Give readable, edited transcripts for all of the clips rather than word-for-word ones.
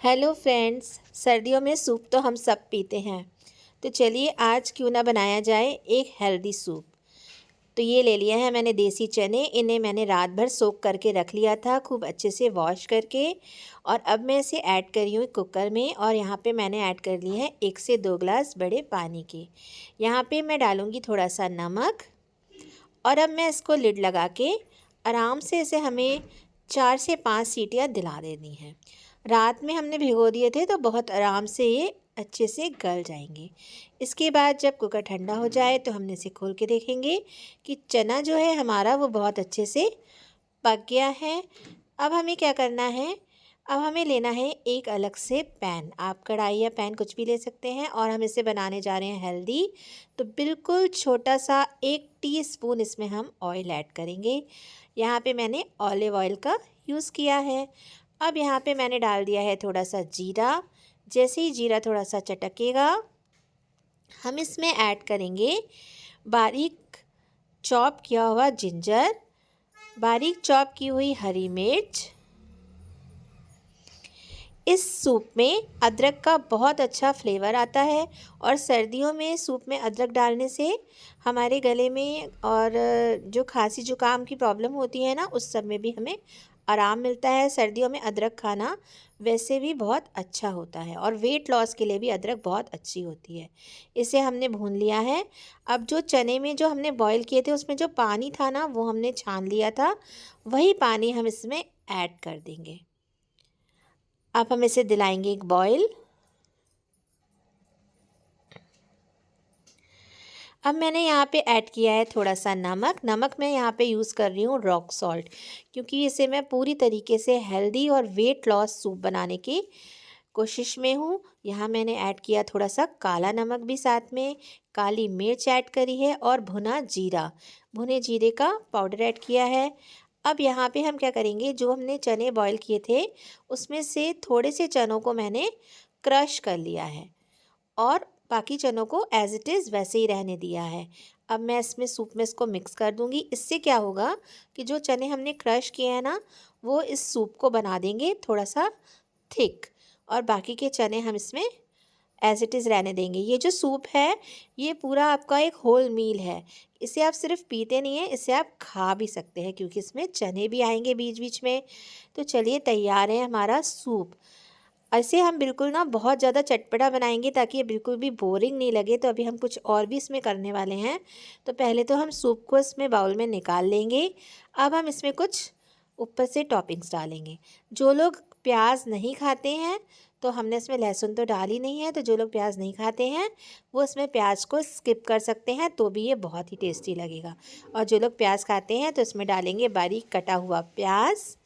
Hello friends, सर्दियों में soup तो हम सब पीते हैं। तो चलिए आज क्यों ना बनाया जाए एक हेल्दी सूप। तो ये ले लिया है मैंने देसी चने। इन्हें मैंने रात भर सोक करके रख लिया था, खूब अच्छे से वॉश करके। और अब मैं इसे ऐड कर रही हूँ कुकर में। और यहाँ पे मैंने ऐड कर ली है 1 से 2 ग्लास बड़े पानी के। यहाँ पे मैं डालूँगी थोड़ा सा नमक। और अब मैं इसको लिड लगा के आराम से इसे हमें 4 से 5 सीटियाँ दिला देनी हैं। रात में हमने भिगो दिए थे तो बहुत आराम से ये अच्छे से गल जाएंगे। इसके बाद जब कुकर ठंडा हो जाए तो हमने इसे खोल के देखेंगे कि चना जो है हमारा वो बहुत अच्छे से पक गया है। अब हमें क्या करना है, अब हमें लेना है एक अलग से पैन। आप कढ़ाई या पैन कुछ भी ले सकते हैं। और हम इसे बनाने जा रहे हैं हेल्दी। तो बिल्कुल छोटा सा 1 टीस्पून इसमें हम ऑयल ऐड करेंगे। यहाँ पे मैंने ऑलिव ऑयल का यूज़ किया है। अब यहाँ पे मैंने डाल दिया है थोड़ा सा जीरा। जैसे ही जीरा थोड़ा सा चटकेगा हम इसमें ऐड करेंगे बारीक चॉप किया हुआ जिंजर, बारीक चॉप की हुई हरी मिर्च। इस सूप में अदरक का बहुत अच्छा फ्लेवर आता है। और सर्दियों में सूप में अदरक डालने से हमारे गले में और जो खांसी जुकाम की प्रॉब्लम होती है ना, उस सब में भी हमें आराम मिलता है। सर्दियों में अदरक खाना वैसे भी बहुत अच्छा होता है और वेट लॉस के लिए भी अदरक बहुत अच्छी होती है। इसे हमने भून लिया है। अब जो चने में जो हमने बॉईल किए थे उसमें जो पानी था ना, वो हमने छान लिया था। वही पानी हम इसमें ऐड कर देंगे। अब हम इसे दिलाएंगे एक बॉईल। अब मैंने यहाँ पे ऐड किया है थोड़ा सा नमक। नमक मैं यहाँ पे यूज़ कर रही हूँ रॉक सॉल्ट, क्योंकि इसे मैं पूरी तरीके से हेल्दी और वेट लॉस सूप बनाने की कोशिश में हूँ। यहाँ मैंने ऐड किया थोड़ा सा काला नमक भी साथ में, काली मिर्च ऐड करी है और भुना जीरा, भुने जीरे का पाउडर ऐड किया है। अब यहाँ पे हम क्या करेंगे, जो हमने चने बॉईल किए थे उसमें से थोड़े से चनों को मैंने क्रश कर लिया है और बाकी चनों को एज़ इट इज़ वैसे ही रहने दिया है। अब मैं इसमें सूप में इसको मिक्स कर दूंगी। इससे क्या होगा कि जो चने हमने क्रश किए हैं ना, वो इस सूप को बना देंगे थोड़ा सा थिक। और बाकी के चने हम इसमें एज़ इट इज़ रहने देंगे। ये जो सूप है ये पूरा आपका एक होल मील है। इसे आप सिर्फ पीते नहीं हैं, इसे आप खा भी सकते हैं, क्योंकि इसमें चने भी आएंगे बीच बीच में। तो चलिए तैयार है हमारा सूप। ऐसे हम बिल्कुल ना बहुत ज़्यादा चटपटा बनाएंगे ताकि ये बिल्कुल भी बोरिंग नहीं लगे। तो अभी हम कुछ और भी इसमें करने वाले हैं। तो पहले तो हम सूप को इसमें बाउल में निकाल लेंगे। अब हम इसमें कुछ ऊपर से टॉपिंग्स डालेंगे। जो लोग प्याज नहीं खाते हैं तो हमने इसमें लहसुन तो डाल ही नहीं है, तो जो लोग प्याज नहीं खाते हैं वो इसमें प्याज को स्किप कर सकते हैं, तो भी ये बहुत ही टेस्टी लगेगा। और जो लोग प्याज खाते हैं तो इसमें डालेंगे बारीक कटा हुआ प्याज,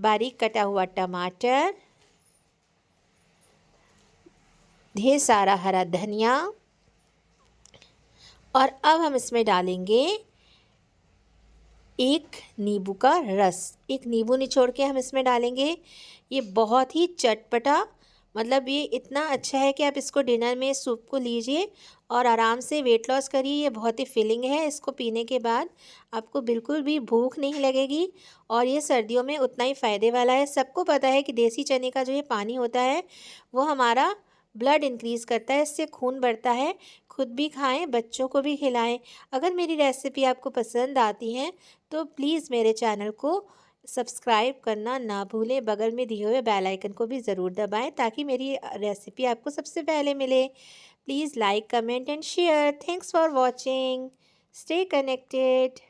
बारीक कटा हुआ टमाटर, ढेर सारा हरा धनिया। और अब हम इसमें डालेंगे एक नींबू का रस। एक नींबू निचोड़ के हम इसमें डालेंगे। ये बहुत ही चटपटा, मतलब ये इतना अच्छा है कि आप इसको डिनर में सूप को लीजिए और आराम से वेट लॉस करिए। ये बहुत ही फिलिंग है। इसको पीने के बाद आपको बिल्कुल भी भूख नहीं लगेगी और ये सर्दियों में उतना ही फ़ायदे वाला है। सबको पता है कि देसी चने का जो ये पानी होता है वो हमारा ब्लड इंक्रीज़ करता है, इससे खून बढ़ता है। खुद भी खाएं, बच्चों को भी खिलाएं। अगर मेरी रेसिपी आपको पसंद आती हैं तो प्लीज़ मेरे चैनल को सब्सक्राइब करना ना भूलें। बगल में दिए हुए बेल आइकन को भी ज़रूर दबाएं ताकि मेरी रेसिपी आपको सबसे पहले मिले। Please like, comment and share. Thanks for watching. Stay connected.